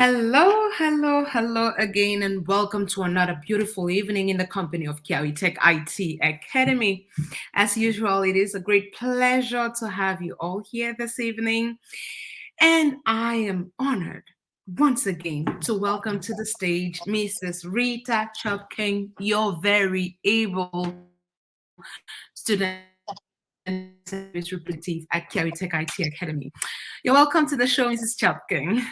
Hello again, and welcome to another beautiful evening in the company of Kiawi Tech IT Academy. As usual, it is a great pleasure to have you all here this evening, and I am honored once again to welcome to the stage Mrs. Rita Chopking, your very able student service representative at Kiawi Tech IT Academy. You're welcome to the show, Mrs. Chopking.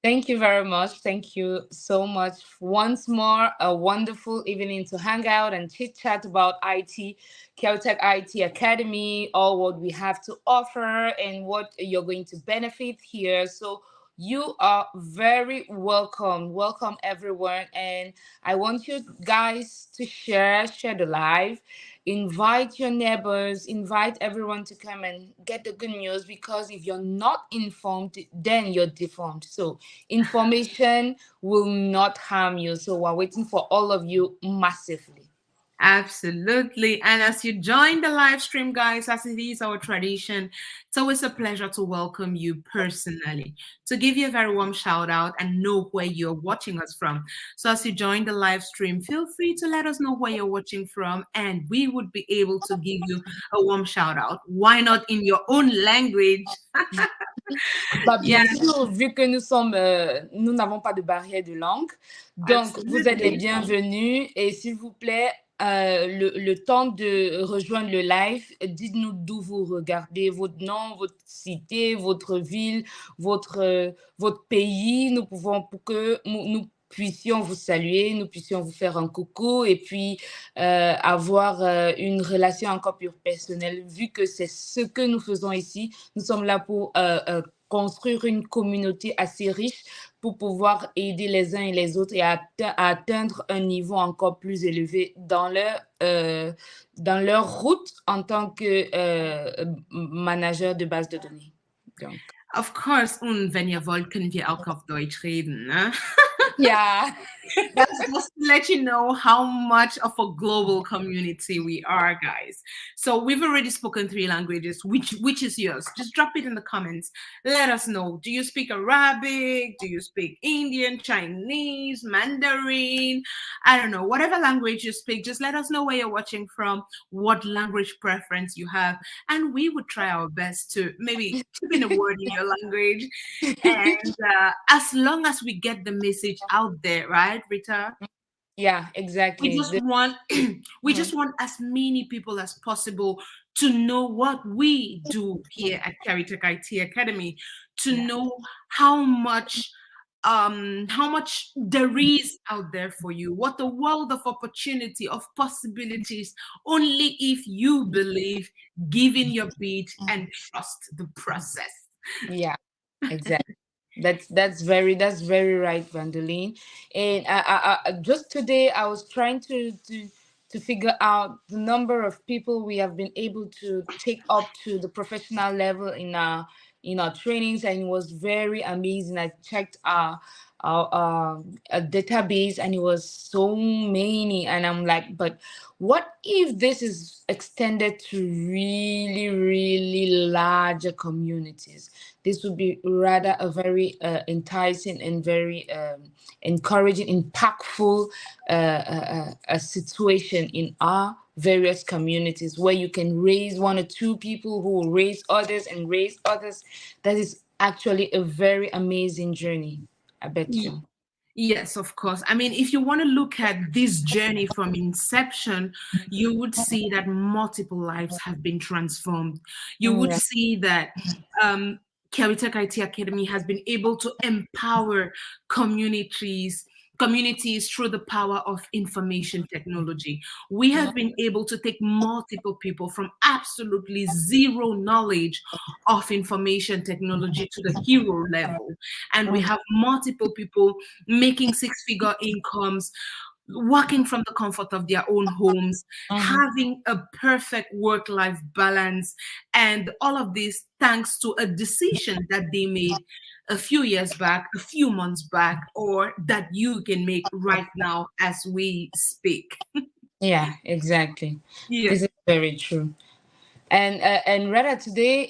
Thank you very much. Thank you so much. Once more, a wonderful evening to hang out and chit chat about IT, Caltech IT Academy, all what we have to offer and what you're going to benefit here. So, you are very welcome. Welcome, everyone. And I want you guys to share the live. Invite your neighbors, invite everyone to come and get the good news because if you're not informed, then you're deformed. So, information will not harm you. So we're waiting for all of you massively. Absolutely. And as you join the live stream, guys, as it is our tradition, it's always a pleasure to welcome you personally, to give you a very warm shout out and know where you're watching us from. So as you join the live stream, feel free to let us know where you're watching from, and we would be able to give you a warm shout out. Why not in your own language? Bah, Yeah, bien sûr, vu que nous n'avons pas de barrière de langue, donc vous êtes les absolutely. bienvenus et s'il vous plaît, le temps de rejoindre le live, dites-nous d'où vous regardez, votre nom, votre cité, votre ville, votre pays. Nous pouvons, pour que nous puissions vous saluer, nous puissions vous faire un coucou et puis avoir une relation encore plus personnelle, vu que c'est ce que nous faisons ici. Nous sommes là pour construire une communauté assez riche pour pouvoir aider les uns et les autres et à atteindre un niveau encore plus élevé dans leur route en tant que manager de base de données. Donc. Of course, und wenn ihr wollt, können wir auch auf Deutsch reden, ne? Yeah. That's just to let you know how much of a global community we are, guys. So we've already spoken 3 languages. Which is yours? Just drop it in the comments. Let us know. Do you speak Arabic? Do you speak Indian, Chinese, Mandarin? I don't know. Whatever language you speak, just let us know where you're watching from, what language preference you have, and we would try our best to maybe put in a word in your language. And as long as we get the message out there, right, Rita? Yeah, We exactly. just want we just want as many people as possible to know what we do here at Caritech IT Academy, to Yeah. know how much there is out there for you, what a world of opportunity, of possibilities, only if you believe, give in your beat, and trust the process. Yeah, exactly. That's very right, Vandeline. And just today I was trying to figure out the number of people we have been able to take up to the professional level in our trainings, and it was very amazing. I checked our database, and it was so many, and I'm like, but what if this is extended to really, really larger communities? This would be rather a very enticing and very encouraging, impactful a situation in our various communities where you can raise 1 or 2 people who will raise others and raise others. That is actually a very amazing journey. I bet you. Yes, of course. I mean, if you want to look at this journey from inception, you would see that multiple lives have been transformed. You would Yeah. see that Caritech IT Academy has been able to empower communities communities through the power of information technology. We have been able to take multiple people from absolutely zero knowledge of information technology to the hero level. And we have multiple people making 6-figure incomes, working from the comfort of their own homes, Mhm. having a perfect work life balance, and all of this thanks to a decision that they made a few years back, a few months back, or that you can make right now as we speak. Yeah, exactly. Yeah. This is very true. And rather today,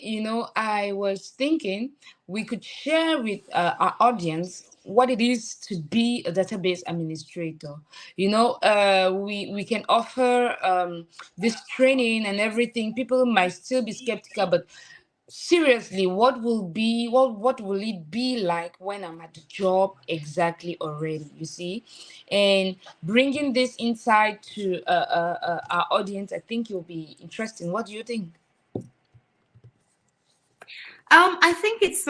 I was thinking we could share with our audience what it is to be a database administrator. We can offer this training and everything. People might still be skeptical, but seriously, what will it be like when I'm at the job exactly already, you see? And bringing this insight to our audience, I think you'll be interesting. What do you think? I think it's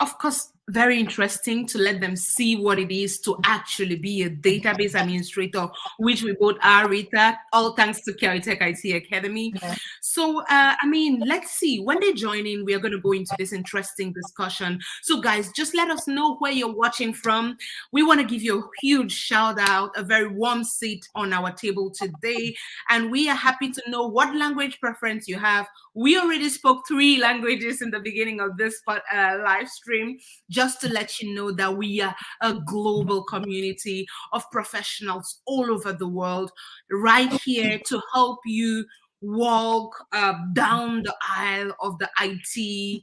of course very interesting to let them see what it is to actually be a database administrator, which we both are, Rita, all thanks to Caritech IT Academy. Yeah. So, I mean, let's see. When they join in, we are going to go into this interesting discussion. So, guys, just let us know where you're watching from. We want to give you a huge shout out, a very warm seat on our table today. And we are happy to know what language preference you have. We already spoke 3 languages in the beginning of this live stream, just to let you know that we are a global community of professionals all over the world, right here to help you walk down the aisle of the IT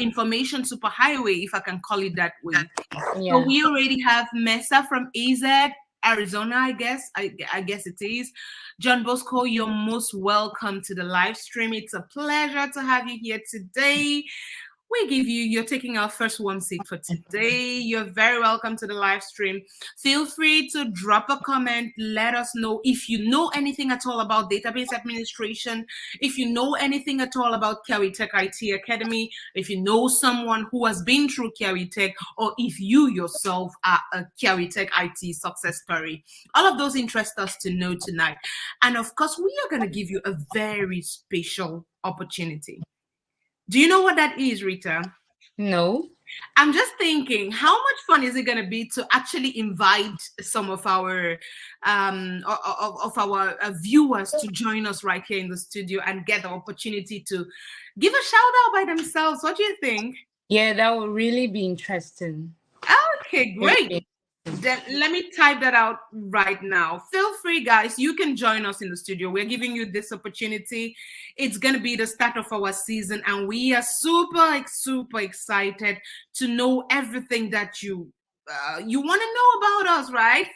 information superhighway, if I can call it that way. So Yeah. we already have Mesa from AZ, Arizona, I guess. I guess it is. John Bosco, you're most welcome to the live stream. It's a pleasure to have you here today. You're taking our first warm seat for today. You're very welcome to the live stream. Feel free to drop a comment. Let us know if you know anything at all about database administration, if you know anything at all about Caritech IT Academy, if you know someone who has been through Caritech, or if you yourself are a Caritech IT success story. All of those interest us to know tonight. And of course, we are going to give you a very special opportunity. Do you know what that is, Rita? No. I'm just thinking, how much fun is it going to be to actually invite some of our of our viewers to join us right here in the studio and get the opportunity to give a shout out by themselves? What do you think? Yeah, that will really be interesting. Okay, Really great. be- Then let me type that out right now. Feel free, guys. You can join us in the studio. We're giving you this opportunity. It's going to be the start of our season, and we are super excited to know everything that you want to know about us, right?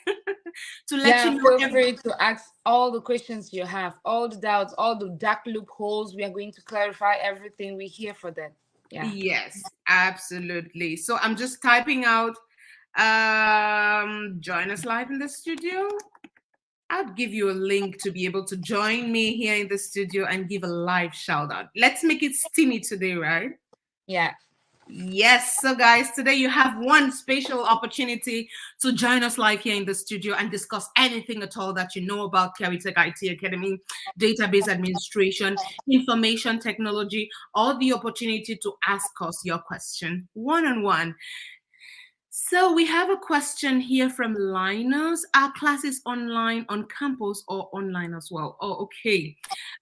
To let Yeah, you know feel every. free to ask all the questions you have, all the doubts, all the dark loopholes. We are going to clarify everything. We're here for that. Yeah. Yes, absolutely. So I'm just typing out. Join us live in the studio. I'll give you a link to be able to join me here in the studio and give a live shout out. Let's make it steamy today, right? Yeah. Yes. So, guys, today you have one special opportunity to join us live here in the studio and discuss anything at all that you know about Caritech IT Academy, database administration, information technology, or the opportunity to ask us your question one on one. So we have a question here from Linus. Are classes online on campus or online as well? Oh, okay.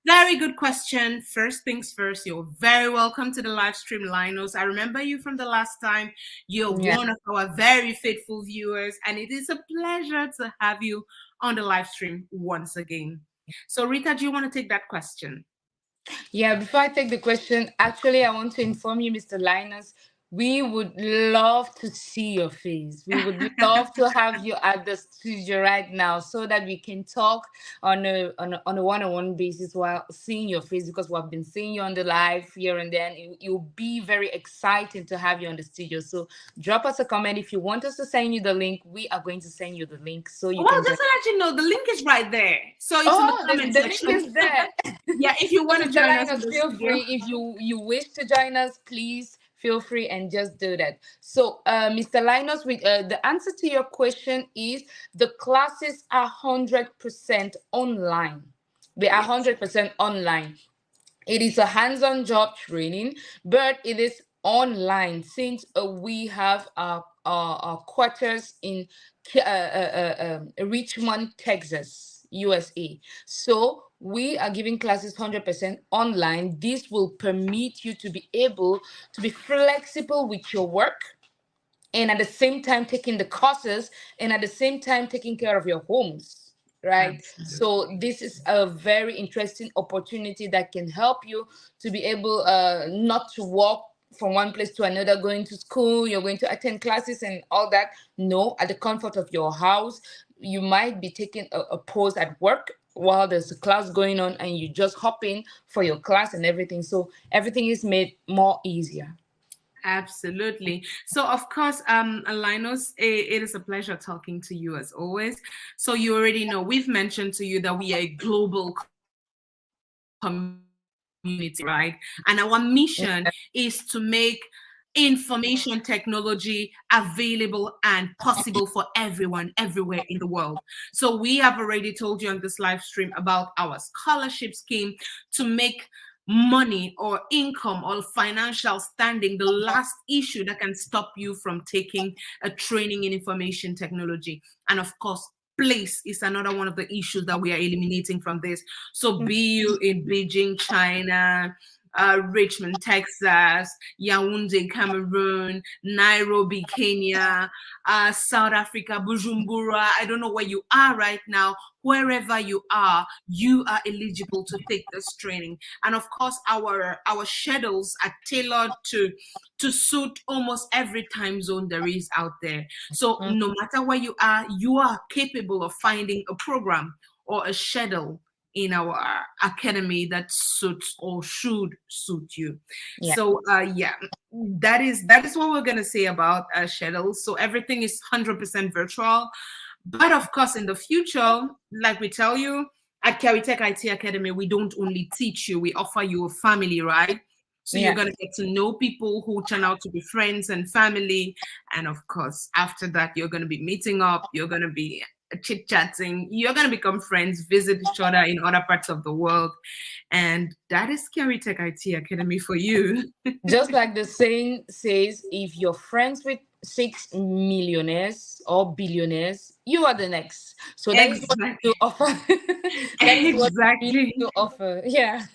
Very good question. First things first, you're very welcome to the live stream, Linus. I remember you from the last time. You're Yeah. one of our very faithful viewers, and it is a pleasure to have you on the live stream once again. So, Rita, do you want to take that question? Yeah, before I take the question, actually, I want to inform you, Mr. Linus, we would love to see your face. We would love to have you at the studio right now so that we can talk on a one-on-one basis while seeing your face, because we've been seeing you on the live here and then. It'll be very exciting to have you on the studio. So drop us a comment. If you want us to send you the link, we are going to send you the link so you Well, can just join. to let you know, the link is right there. So it's in the Oh, comment the link section. is there. Yeah, if you So, want to Mr. join us in Linus, the feel studio. free. If you wish to join us, please feel free and just do that. So, Mr. Linus, with the answer to your question is the classes are 100% online. They are Yes. 100% online. It is a hands-on job training, but it is online since we have our quarters in Richmond, Texas, USA. So we are giving classes 100% online. This will permit you to be able to be flexible with your work, and at the same time taking the courses, and at the same time taking care of your homes. right? So Absolutely. this is a very interesting opportunity that can help you to be able not to walk from one place to another, going to school, you're going to attend classes and all that. No, at the comfort of your house. You might be taking a pause at work while there's a class going on, and you just hop in for your class and everything. So everything is made more easier. Absolutely. So, of course, Linus, it is a pleasure talking to you as always. So, you already know we've mentioned to you that we are a global community, right? And our mission is to make information technology available and possible for everyone, everywhere in the world. So, we have already told you on this live stream about our scholarship scheme to make money or income or financial standing the last issue that can stop you from taking a training in information technology. And of course, place is another one of the issues that we are eliminating from this. So be you in Beijing, China, Richmond, Texas, Yaoundé, Cameroon, Nairobi, Kenya, South Africa, Bujumbura. I don't know where you are right now. Wherever you are eligible to take this training. And of course, our schedules are tailored to suit almost every time zone there is out there. So no matter where you are capable of finding a program or a schedule in our academy that suits or should suit you. Yeah. So yeah, that is what we're gonna say about schedules. So everything is 100% virtual, but of course, in the future, like we tell you at Caritech IT Academy, we don't only teach you, we offer you a family, right? So you're Yeah. going to get to know people who turn out to be friends and family. And of course, after that, you're going to be meeting up, you're going to be chit chatting, you're going to become friends, visit each other in other parts of the world. And that is Caritech IT Academy for you. Just like the saying says, if you're friends with 6 millionaires or billionaires, you are the next. So that is what Exactly. you offer. That is what you Exactly. offer. Yeah.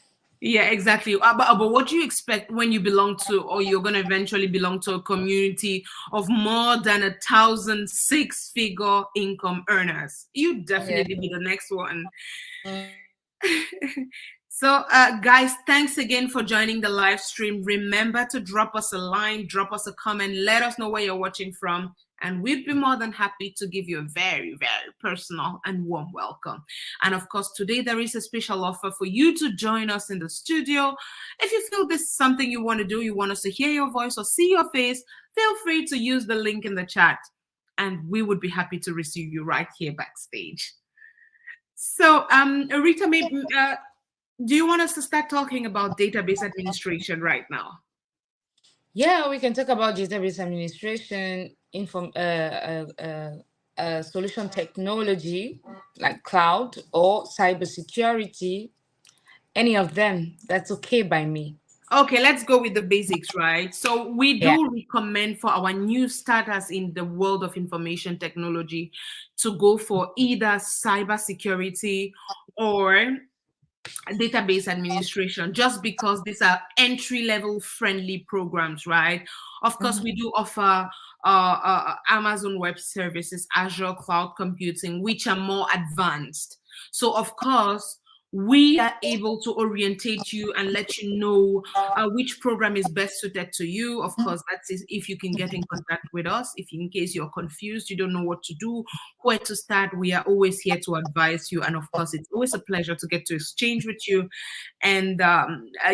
Yeah, exactly. But what do you expect when you belong to, or you're going to eventually belong to a community of more than 1,000 six-figure income earners? You Yeah. definitely be the next one. Mm. So, guys, thanks again for joining the live stream. Remember to drop us a line, drop us a comment, let us know where you're watching from, and we'd be more than happy to give you a very, very personal and warm welcome. And of course, today there is a special offer for you to join us in the studio. If you feel this is something you want to do, you want us to hear your voice or see your face, feel free to use the link in the chat, and we would be happy to receive you right here backstage. So, Rita, maybe, do you want us to start talking about database administration right now? Yeah, we can talk about database administration, solution technology like cloud or cybersecurity. Any of them, that's okay by me. Okay, let's go with the basics, right? So we Yeah. do recommend for our new starters in the world of information technology to go for either cybersecurity or database administration, just because these are entry level friendly programs, right? Of course, we do offer Amazon Web Services, Azure Cloud Computing, which are more advanced. So of course, we are able to orientate you and let you know which program is best suited to you. Of course, that's if you can get in contact with us. If in case you're confused, you don't know what to do, where to start, we are always here to advise you. And of course, it's always a pleasure to get to exchange with you and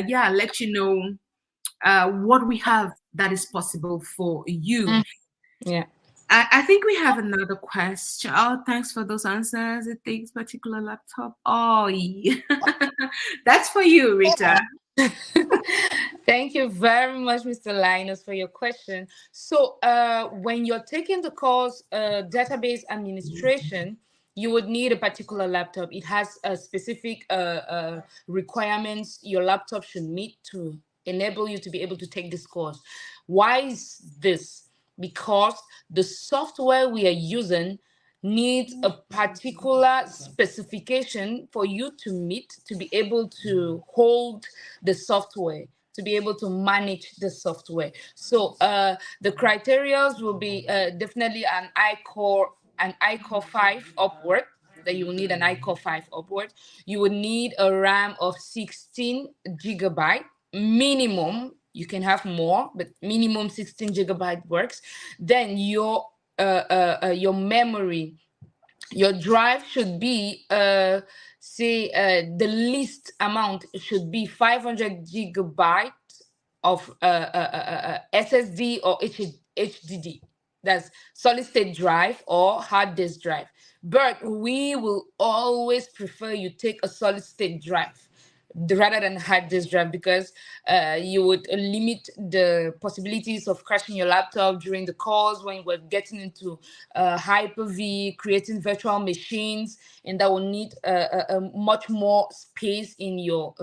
yeah, let you know what we have that is possible for you. Mm. Yeah. I think we have another question. Oh, thanks for those answers. It takes particular laptop. Oh, yeah. That's for you, Rita. Thank you very much, Mr. Linus, for your question. So, when you're taking the course, database administration, you would need a particular laptop. It has a specific requirements your laptop should meet to enable you to be able to take this course. Why is this? Because the software we are using needs a particular specification for you to meet to be able to hold the software, to be able to manage the software. So the criteria will be definitely an I core 5 upward. that you will need an iCore 5 upward. You would need a RAM of 16 gigabyte minimum. You can have more, but minimum 16 gigabyte works. Then your memory, your drive should be the least amount should be 500 gigabytes of SSD or HDD. That's solid state drive or hard disk drive. But we will always prefer you take a solid state drive rather than hard disk drive, because you would limit the possibilities of crashing your laptop during the calls when we're getting into Hyper-V, creating virtual machines, and that will need much more space in your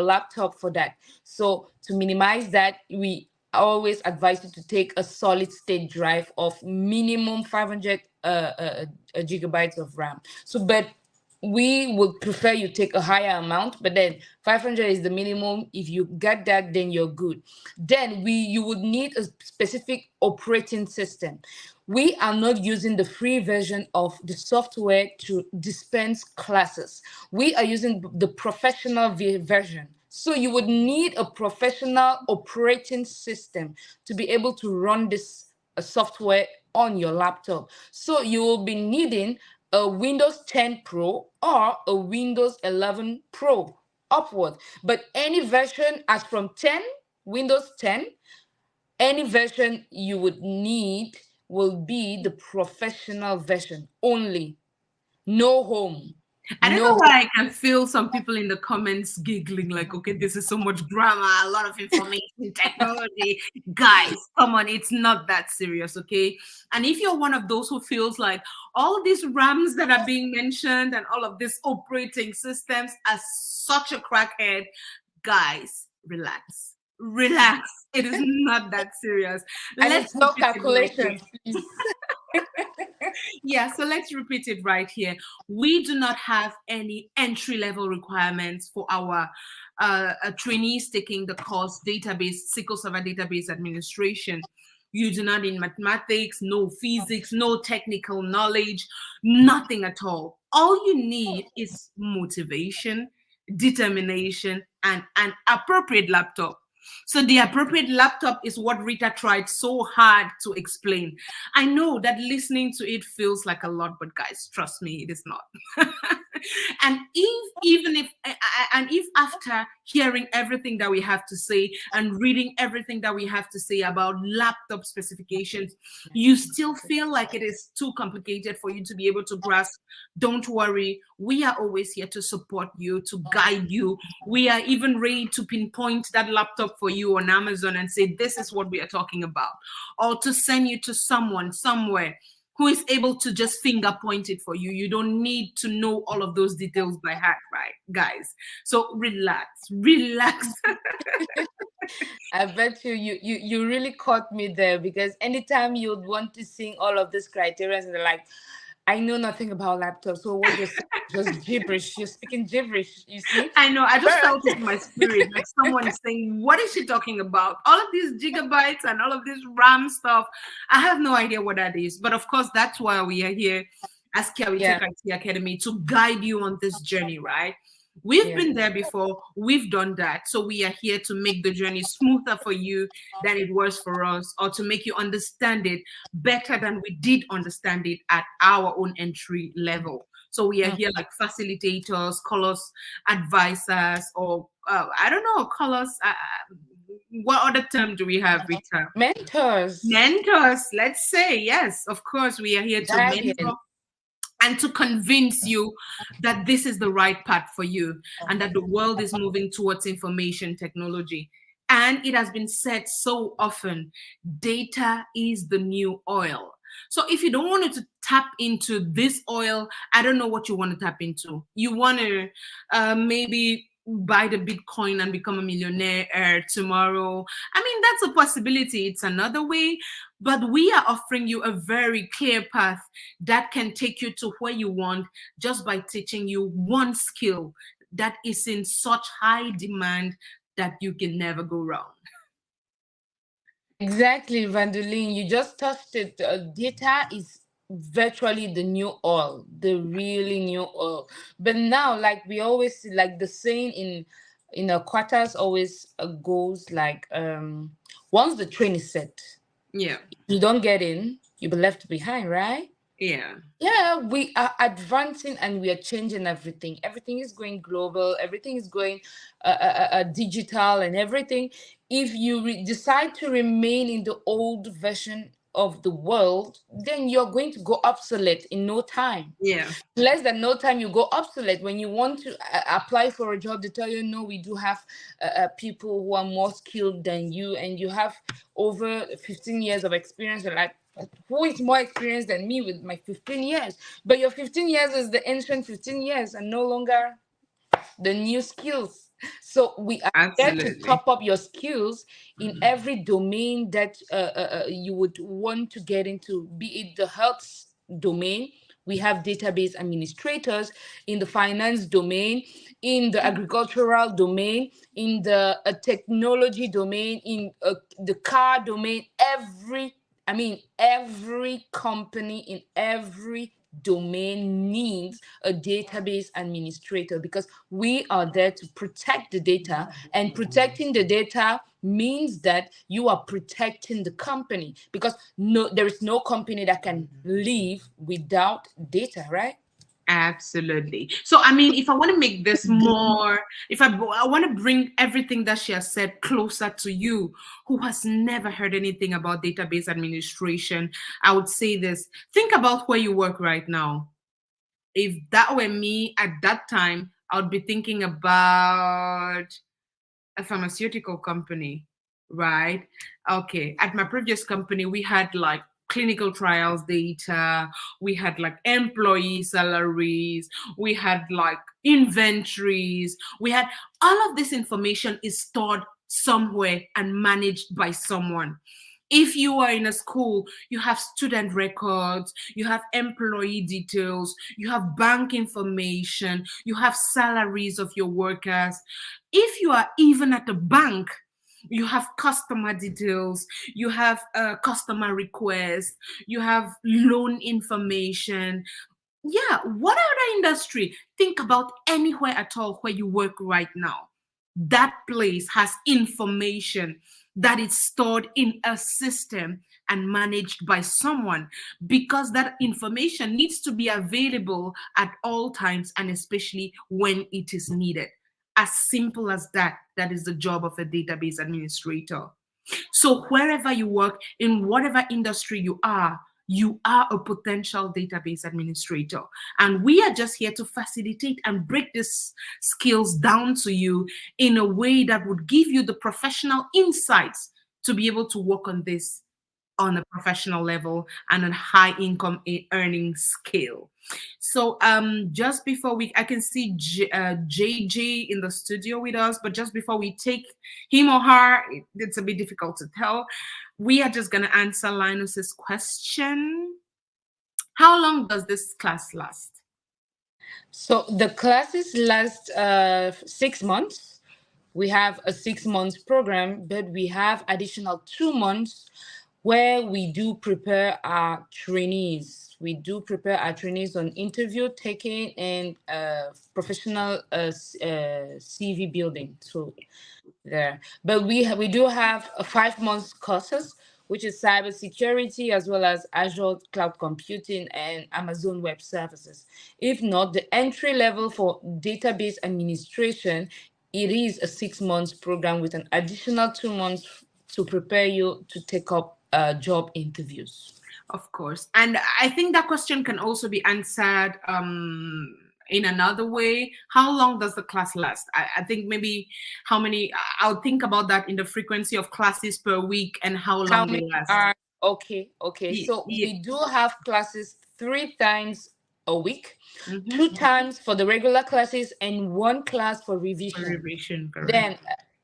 laptop for that. So to minimize that, we always advise you to take a solid state drive of minimum 500 gigabytes of RAM. So, but we would prefer you take a higher amount, but then 500 is the minimum. If you get that, then you're good. Then you would need a specific operating system. We are not using the free version of the software to dispense classes. We are using the professional version. So you would need a professional operating system to be able to run this software on your laptop. So you will be needing a Windows 10 Pro or a Windows 11 Pro upward. But any version as from 10, Windows 10, any version you would need will be the professional version only. No home. I don't No know home. why I can feel some people in the comments giggling like, okay, this is so much grammar, a lot of information, technology. Guys, come on, it's not that serious, okay? And if you're one of those who feels like all these RAMs that are being mentioned and all of these operating systems are such a crackhead, guys, relax. Relax. It is not that serious. And Let's it's no repeat it right here. calculations, please. Yeah, so let's repeat it right here. We do not have any entry level requirements for our trainees taking the course SQL Server Database Administration. You do not need mathematics, no physics, no technical knowledge, nothing at all. All you need is motivation, determination, and an appropriate laptop. So the appropriate laptop is what Rita tried so hard to explain. I know that listening to it feels like a lot, but guys, trust me, it is not. And if after hearing everything that we have to say and reading everything that we have to say about laptop specifications, you still feel like it is too complicated for you to be able to grasp, don't worry. We are always here to support you, to guide you. We are even ready to pinpoint that laptop for you on Amazon and say, this is what we are talking about, or to send you to someone somewhere who is able to just finger point it for you. You don't need to know all of those details by heart, right, guys? So relax. I bet you really caught me there, because anytime you'd want to sing all of these criteria and they're like, I know nothing about laptops, so what you're saying is just gibberish. You're speaking gibberish, you see? I know. I just felt it in my spirit, like someone is saying, "What is she talking about? All of these gigabytes and all of this RAM stuff. I have no idea what that is." But of course, that's why we are here as Kiawi Yeah. Tech IT Academy, to guide you on this journey, right? We've been there before. We've done that. So we are here to make the journey smoother for you than it was for us, or to make you understand it better than we did understand it at our own entry level. So we are here like facilitators, call us advisors, or I don't know, call us. What other term do we have, Rita? Mentors. Mentors. Let's say yes. Of course, we are here to mentor and to convince you that this is the right path for you, and that the world is moving towards information technology. And it has been said so often, data is the new oil. So if you don't want to tap into this oil, I don't know what you want to tap into. You want to maybe buy the Bitcoin and become a millionaire tomorrow. I mean, that's a possibility. It's another way, but we are offering you a very clear path that can take you to where you want, just by teaching you one skill that is in such high demand that you can never go wrong. Exactly, Vandeline. You just touched it. Data is virtually the new oil, the really new oil. But now, like we always see, like the saying in a quarters always goes like, once the train is set, Yeah. you don't get in, you'll be left behind, right? Yeah. Yeah, we are advancing and we are changing everything. Everything is going global, everything is going digital and everything. If you decide to remain in the old version of the world, then you're going to go obsolete in no time. Yeah. Less than no time, you go obsolete. When you want to apply for a job, they tell you, no, we do have people who are more skilled than you, and you have over 15 years of experience. You're like, who is more experienced than me with my 15 years? But your 15 years is the ancient 15 years and no longer the new skills. So we are there to Absolutely. top up your skills in every domain that you would want to get into, be it the health domain. We have database administrators in the finance domain, in the agricultural domain, in the technology domain, in the car domain. Every company in every domain needs a database administrator, because we are there to protect the data, and protecting the data means that you are protecting the company, because there is no company that can live without data, right? Absolutely. So, I mean, if I want to make this more, if I want to bring everything that she has said closer to you, who has never heard anything about database administration, I would say this. Think about where you work right now. If that were me at that time, I would be thinking about a pharmaceutical company, right? Okay. At my previous company, we had like clinical trials data, we had like employee salaries, we had like inventories, we had all of this information is stored somewhere and managed by someone. If you are in a school, you have student records, you have employee details, you have bank information, you have salaries of your workers. If you are even at a bank, you have customer details, you have customer requests, you have loan information. Yeah, what other industry? Think about anywhere at all where you work right now. That place has information that is stored in a system and managed by someone, because that information needs to be available at all times and especially when it is needed. As simple as that. That is the job of a database administrator. So wherever you work, in whatever industry you are a potential database administrator. And we are just here to facilitate and break these skills down to you in a way that would give you the professional insights to be able to work on this on a professional level and a high income earning scale. So just before I can see JJ in the studio with us, but just before we take him or her, it's a bit difficult to tell. We are just gonna answer Linus's question. How long does this class last? So the classes last 6 months. We have a 6 months program, but we have additional 2 months where we do prepare our trainees. We do prepare our trainees on interview taking and professional CV building. So there, but we do have a 5 months courses, which is cybersecurity as well as Azure cloud computing and Amazon Web Services. If not, the entry level for database administration, it is a 6 months program with an additional 2 months to prepare you to take up job interviews. Of course. And I think that question can also be answered in another way. How long does the class last? I think maybe how many, I'll think about that in the frequency of classes per week and how How long they many last. are okay? So Yeah. we do have classes 3 times a week, Mhm. 2 times for the regular classes, and one class for revision. Revision, correct. Then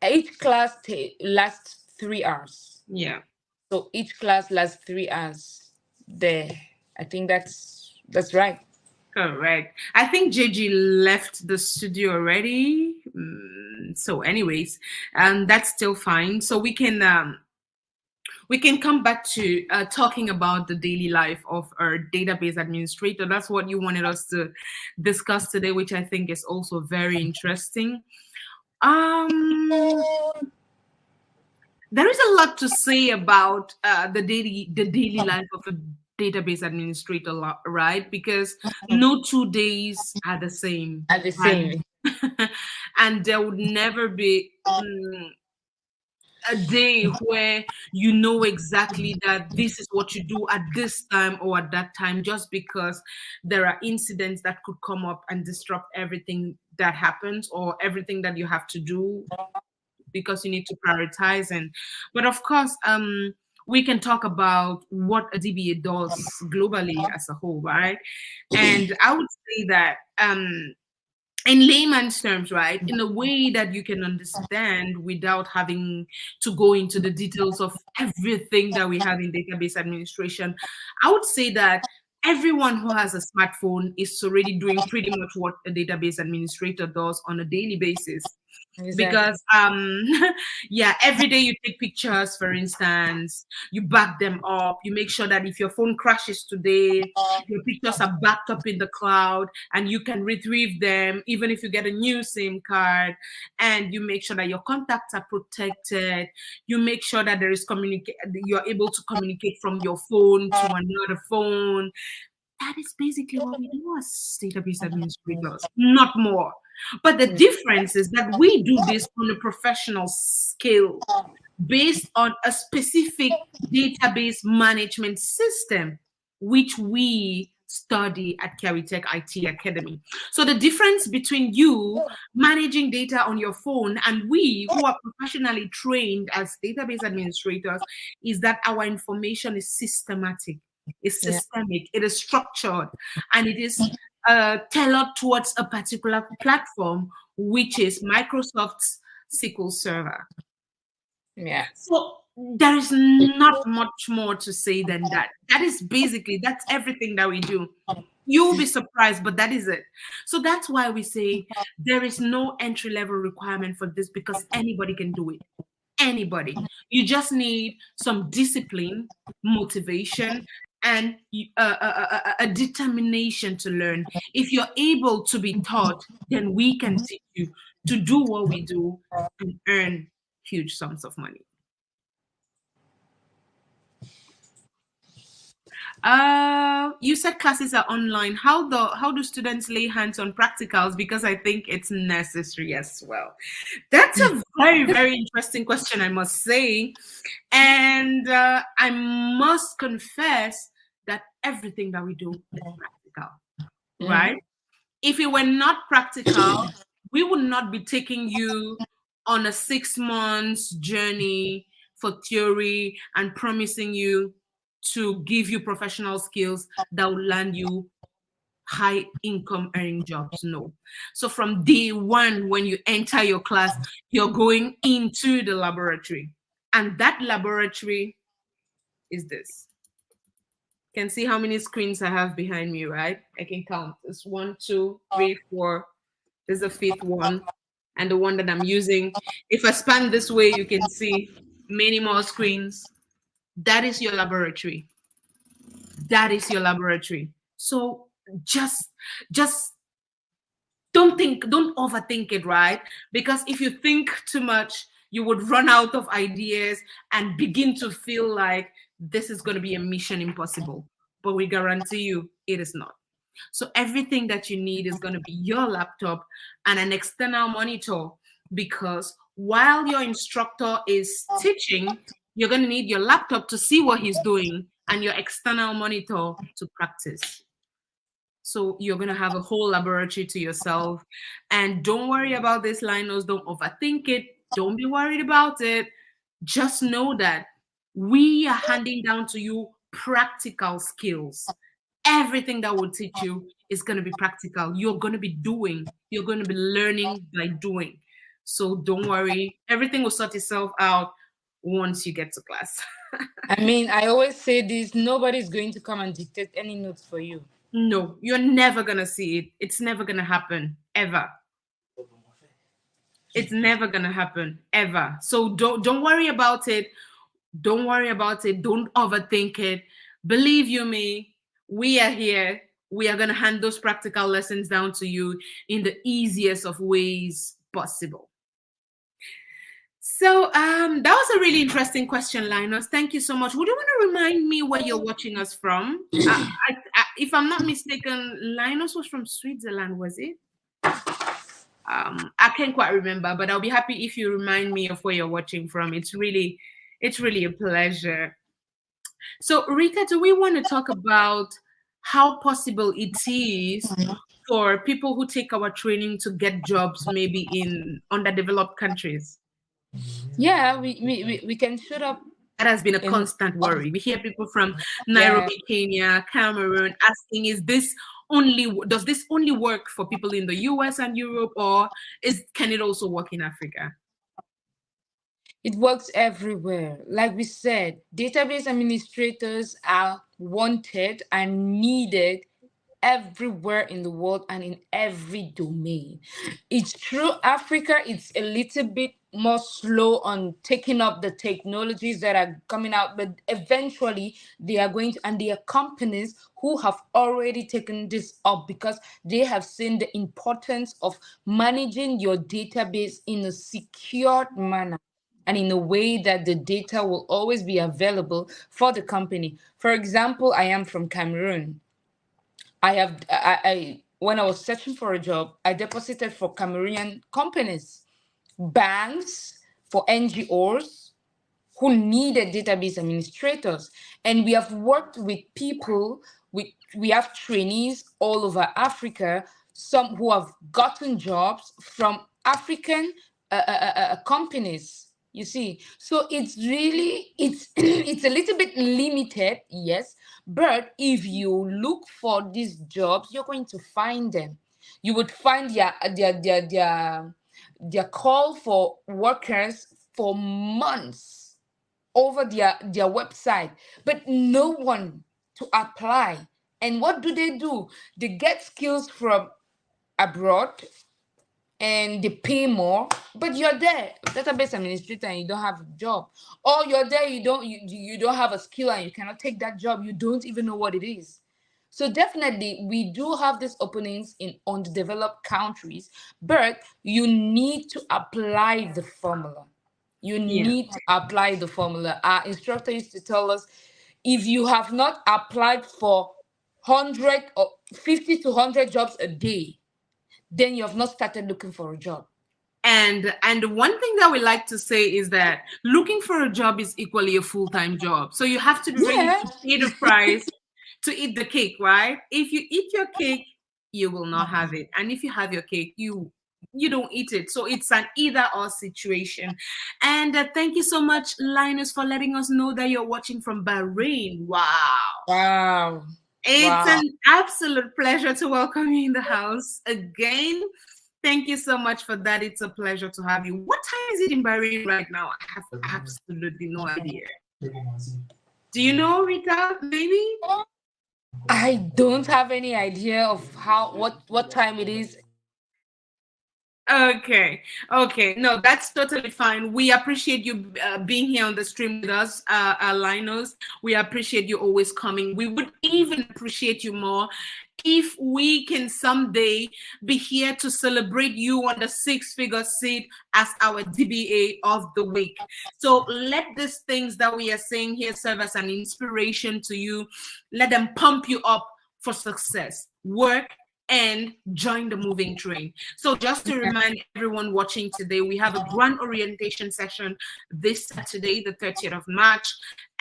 each class lasts 3 hours. Yeah, So each class lasts 3 hours. There, I think that's right. correct. I think JG left the studio already. So, anyways, that's still fine. So we can come back to talking about the daily life of our database administrator. That's what you wanted us to discuss today, which I think is also very interesting. Um, there is a lot to say about the daily life of a database administrator, right? Because no 2 days are the same, At the and same. and there would never be a day where you know exactly that this is what you do at this time or at that time, just because there are incidents that could come up and disrupt everything that happens or everything that you have to do, because you need to prioritize. And but of course, we can talk about what a DBA does globally as a whole, right? And I would say that in layman's terms, right, in a way that you can understand without having to go into the details of everything that we have in database administration, I would say that everyone who has a smartphone is already doing pretty much what a database administrator does on a daily basis. Exactly. Because yeah, every day you take pictures, for instance, you back them up, you make sure that if your phone crashes today, your pictures are backed up in the cloud and you can retrieve them even if you get a new SIM card. And you make sure that your contacts are protected, you make sure that there is communicate, you're able to communicate from your phone to another phone. That is basically what we do as database administrators, not more. But the difference is that we do this on a professional scale based on a specific database management system, which we study at Caritech IT Academy. So the difference between you managing data on your phone and we who are professionally trained as database administrators is that our information is systematic, is Yeah. systemic, it is structured, and it is tailored towards a particular platform, which is Microsoft's SQL Server. Yeah. So there is not much more to say than that. That is basically, that's everything that we do. You'll be surprised, but that is it. So that's why we say there is no entry level requirement for this, because anybody can do it. Anybody. You just need some discipline, motivation, and a determination to learn. If you're able to be taught, then we can teach you to do what we do and earn huge sums of money. You said classes are online. How do students lay hands on practicals? Because I think it's necessary as well. That's a very, very interesting question, I must say. And I must confess that everything that we do is practical, right? Mhm. If it were not practical, we would not be taking you on a 6 months journey for theory and promising you to give you professional skills that will land you high income earning jobs. No. So from day one, when you enter your class, you're going into the laboratory. And that laboratory is this. Can see how many screens I have behind me, right? I can count. It's one, two, three, four. There's a fifth one. And the one that I'm using. If I span this way, you can see many more screens. That is your laboratory. That is your laboratory. So just just don't overthink it, right? Because if you think too much, you would run out of ideas and begin to feel like this is going to be a mission impossible. But we guarantee you it is not. So everything that you need is going to be your laptop and an external monitor, because while your instructor is teaching, you're going to need your laptop to see what he's doing and your external monitor to practice. So you're going to have a whole laboratory to yourself. And don't worry about this, Linus. Don't overthink it. Don't be worried about it. Just know that we are handing down to you practical skills. Everything that will teach you is going to be practical. You're going to be doing, you're going to be learning by doing. So don't worry. Everything will sort itself out once you get to class. I mean, I always say this: nobody's going to come and dictate any notes for you. No, you're never going to see it. It's never going to happen, ever. It's never going to happen, ever. So don't worry about it. Don't worry about it. Don't overthink it. Believe you me, we are here. We are going to hand those practical lessons down to you in the easiest of ways possible. So that was a really interesting question, Linus. Thank you so much. Would you want to remind me where you're watching us from? If I'm not mistaken, Linus was from Switzerland, was it? I can't quite remember, but I'll be happy if you remind me of where you're watching from. It's really a pleasure. So, Rita, do we want to talk about how possible it is for people who take our training to get jobs maybe in underdeveloped countries? Yeah, we can shoot up. That has been a constant worry. We hear people from Nairobi, Kenya, Cameroon asking, does this only work for people in the US and Europe, or can it also work in Africa? It works everywhere. Like we said, database administrators are wanted and needed everywhere in the world and in every domain. It's true, Africa, it's a little bit more slow on taking up the technologies that are coming out, but eventually they are going to, and there are companies who have already taken this up because they have seen the importance of managing your database in a secured manner and in a way that the data will always be available for the company. For example, I am from Cameroon. I when I was searching for a job, I deposited for Cameroonian companies, banks, for NGOs who needed database administrators. And we have worked with people, we have trainees all over Africa, some who have gotten jobs from African companies. You see, so it's really it's a little bit limited, yes, but if you look for these jobs, you're going to find them. You would find their call for workers for months over their website, but no one to apply. And what do? They get skills from abroad and they pay more, but you're there, database administrator, and you don't have a job, or you're there, you don't have a skill and you cannot take that job, you don't even know what it is. So definitely we do have these openings in underdeveloped countries, but you need to apply the formula. You need to apply the formula. Our instructor used to tell us, if you have not applied for 100 or 50 to 100 jobs a day, then you have not started looking for a job. And one thing that we like to say is that looking for a job is equally a full-time job. So you have to be ready to pay the price to eat the cake, right? If you eat your cake, you will not have it. And if you have your cake, you don't eat it. So it's an either or situation. And thank you so much, Linus, for letting us know that you're watching from Bahrain. Wow. It's an absolute pleasure to welcome you in the house again. Thank you so much for that. It's a pleasure to have you. What time is it in Bahrain right now? I have absolutely no idea. Do you know, Rita, maybe? I don't have any idea of what time it is. Okay. No, that's totally fine. We appreciate you being here on the stream with us, Linus. We appreciate you always coming. We would even appreciate you more if we can someday be here to celebrate you on the six-figure seat as our DBA of the week. So let these things that we are saying here serve as an inspiration to you. Let them pump you up for success. Work and join the moving train. So just to remind everyone watching today, we have a grand orientation session this Saturday, the 30th of March.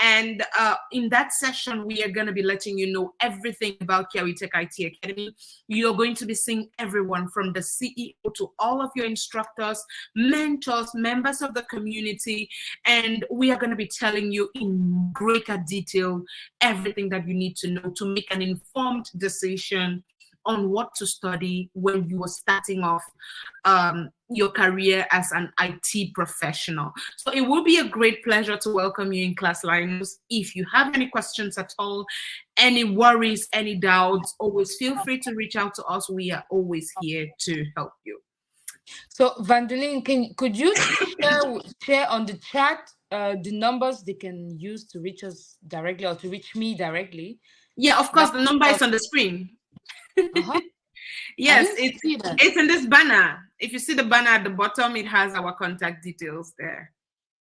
And in that session, we are going to be letting you know everything about Kiawi Tech IT Academy. You're going to be seeing everyone from the CEO to all of your instructors, mentors, members of the community. And we are going to be telling you in greater detail everything that you need to know to make an informed decision on what to study when you are starting off your career as an IT professional. So it will be a great pleasure to welcome you in class, Linus. If you have any questions at all, any worries, any doubts, always feel free to reach out to us. We are always here to help you. So Vandeline, could you share on the chat the numbers they can use to reach us directly or to reach me directly. Yeah, of course, That's the number is on the screen. uh-huh. I Yes, didn't it's see that. it's in this banner. If you see the banner at the bottom, it has our contact details there.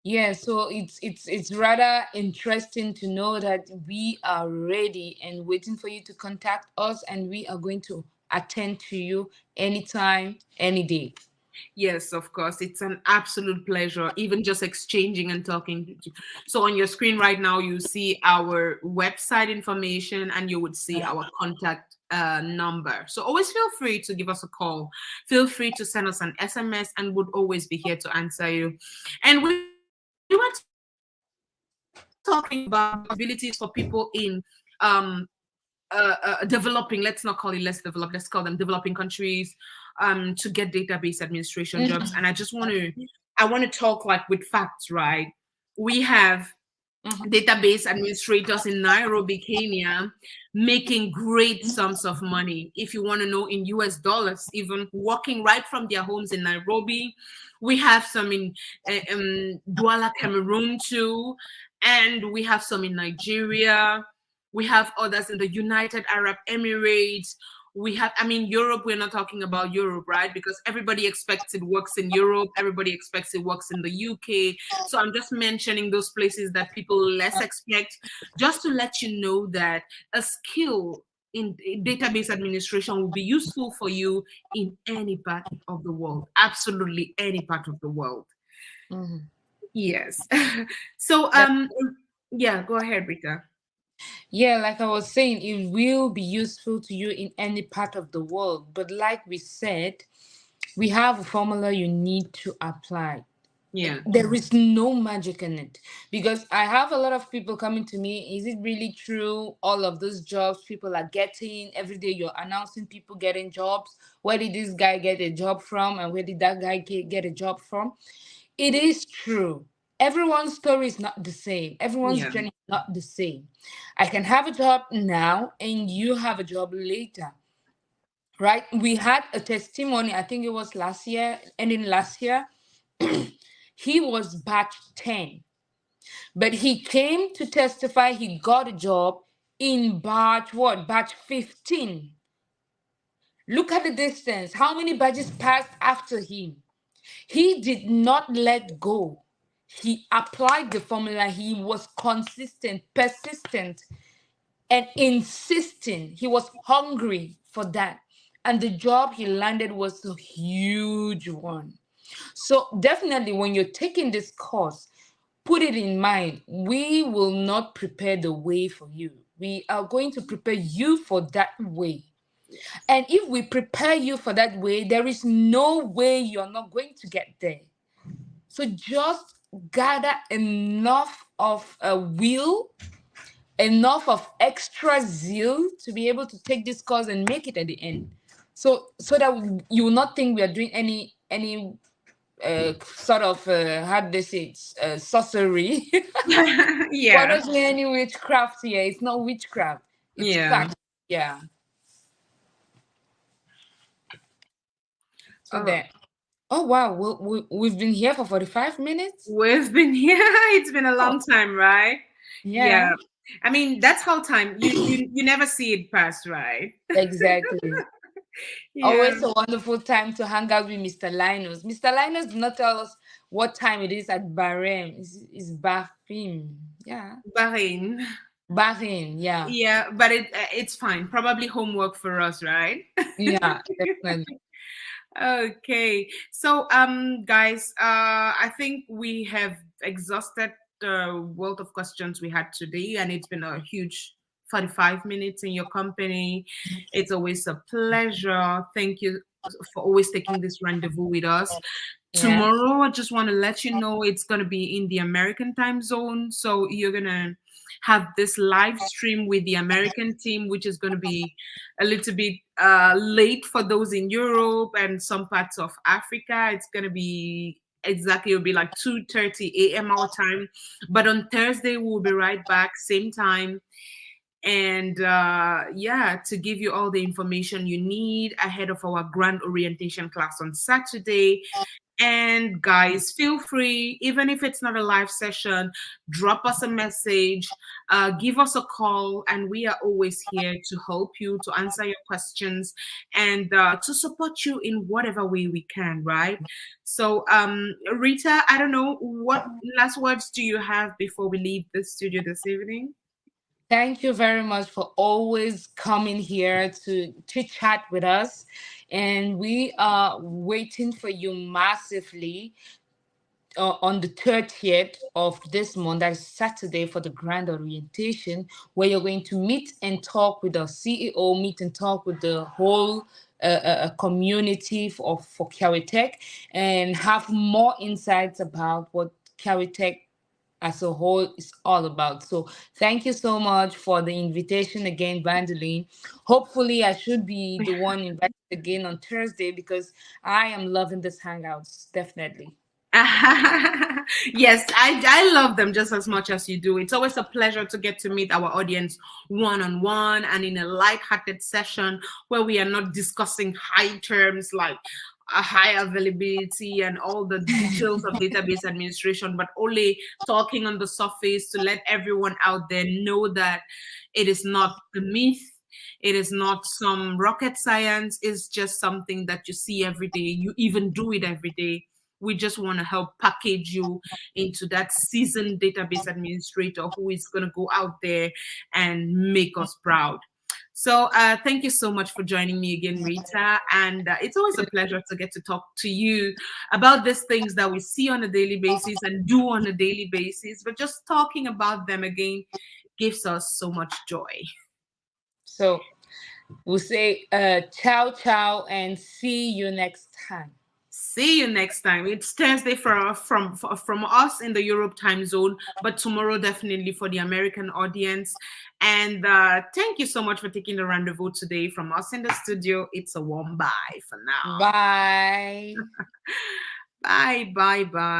Yeah, so it's rather interesting to know that we are ready and waiting for you to contact us, and we are going to attend to you anytime, any day. Yes, of course. It's an absolute pleasure, even just exchanging and talking to you. So on your screen right now, you see our website information and you would see our contact number. So always feel free to give us a call. Feel free to send us an SMS and would always be here to answer you. And we were talking about the possibilities for people in um, developing, let's not call it less developed, let's call them developing countries, to get database administration jobs. And I want to talk like with facts, right? We have Mhm. database administrators in Nairobi, Kenya, making great sums of money. If you want to know, in US dollars, even working right from their homes in Nairobi. We have some in Douala, Cameroon too, and we have some in Nigeria. We have others in the United Arab Emirates. We have, I mean, Europe, we're not talking about Europe, right? Because everybody expects it works in Europe, everybody expects it works in the UK. So I'm just mentioning those places that people less expect, just to let you know that a skill in database administration will be useful for you in any part of the world, absolutely any part of the world. Mhm. Yes. So That, yeah, go ahead, Rita. yeah, like I was saying, it will be useful to you in any part of the world. But like we said, we have a formula you need to apply. Yeah. There is no magic in it, because I have a lot of people coming to me. Is it really true? All of those jobs people are getting every day, you're announcing people getting jobs. Where did this guy get a job from? And where did that guy get a job from? It is true. Everyone's story is not the same. Everyone's Yeah. journey is not the same. I can have a job now and you have a job later, right? We had a testimony, I think it was last year, ending last year. He was batch 10, but he came to testify he got a job in batch what? Batch 15. Look at the distance. How many batches passed after him? He did not let go. He applied the formula. He was consistent, persistent, and insisting. He was hungry for that. And the job he landed was a huge one. So, definitely, when you're taking this course, put it in mind, we will not prepare the way for you. We are going to prepare you for that way. And if we prepare you for that way, there is no way you're not going to get there. So just gather enough of a will, enough of extra zeal to be able to take this course and make it at the end. So that you will not think we are doing any sort of how do they say it, sorcery. We're Yeah. not doing any witchcraft here. It's not witchcraft. It's Yeah. fact. Yeah. So Oh, there. Oh wow, we've been here for 45 minutes. we've been here. It's been a Oh, long time, right? yeah, Yeah. I mean, that's how time you never see it pass, right? exactly. Yeah. Always a wonderful time to hang out with Mr. Linus. Mr. Linus did not tell us what time it is at Bahrain. It's Bahrain. Yeah. Bahrain. Bahrain. Yeah. Yeah, but it's fine. Probably homework for us, right? Yeah, definitely. Okay. So guys, I think we have exhausted the wealth of questions we had today, and it's been a huge 45 minutes in your company. It's always a pleasure. Thank you for always taking this rendezvous with us. Yeah. Tomorrow, I just want to let you know it's going to be in the American time zone. So you're going to have this live stream with the American team, which is going to be a little bit late for those in Europe and some parts of Africa. It's going to be exactly, it'll be like 2:30 a.m. our time. But on Thursday, we'll be right back, same time. And yeah, to give you all the information you need ahead of our grand orientation class on Saturday. And guys, feel free, even if it's not a live session, drop us a message, give us a call, and we are always here to help you, to answer your questions, and to support you in whatever way we can, right? So, Rita, I don't know, what last words do you have before we leave the studio this evening? Thank you very much for always coming here to chit chat with us. And we are waiting for you massively on the 30th of this month, that's Saturday, for the grand orientation, where you're going to meet and talk with our CEO, meet and talk with the whole community for Caritech, and have more insights about what Caritech as a whole is all about. So thank you so much for the invitation again, Vandeline. Hopefully I should be the one invited again on Thursday, because I am loving this hangouts, definitely. Yes, I love them just as much as you do. It's always a pleasure to get to meet our audience one on one and in a light-hearted session where we are not discussing high terms like a high availability and all the details of database administration, but only talking on the surface to let everyone out there know that it is not a myth. It is not some rocket science. It's just something that you see every day. You even do it every day. We just want to help package you into that seasoned database administrator who is going to go out there and make us proud. So thank you so much for joining me again, Rita. And it's always a pleasure to get to talk to you about these things that we see on a daily basis and do on a daily basis. But just talking about them again gives us so much joy. So we'll say ciao, ciao, and see you next time. See you next time. It's Thursday from us in the Europe time zone, but tomorrow definitely for the American audience. And thank you so much for taking the rendezvous today from us in the studio. It's a warm bye for now. Bye. Bye, bye, bye.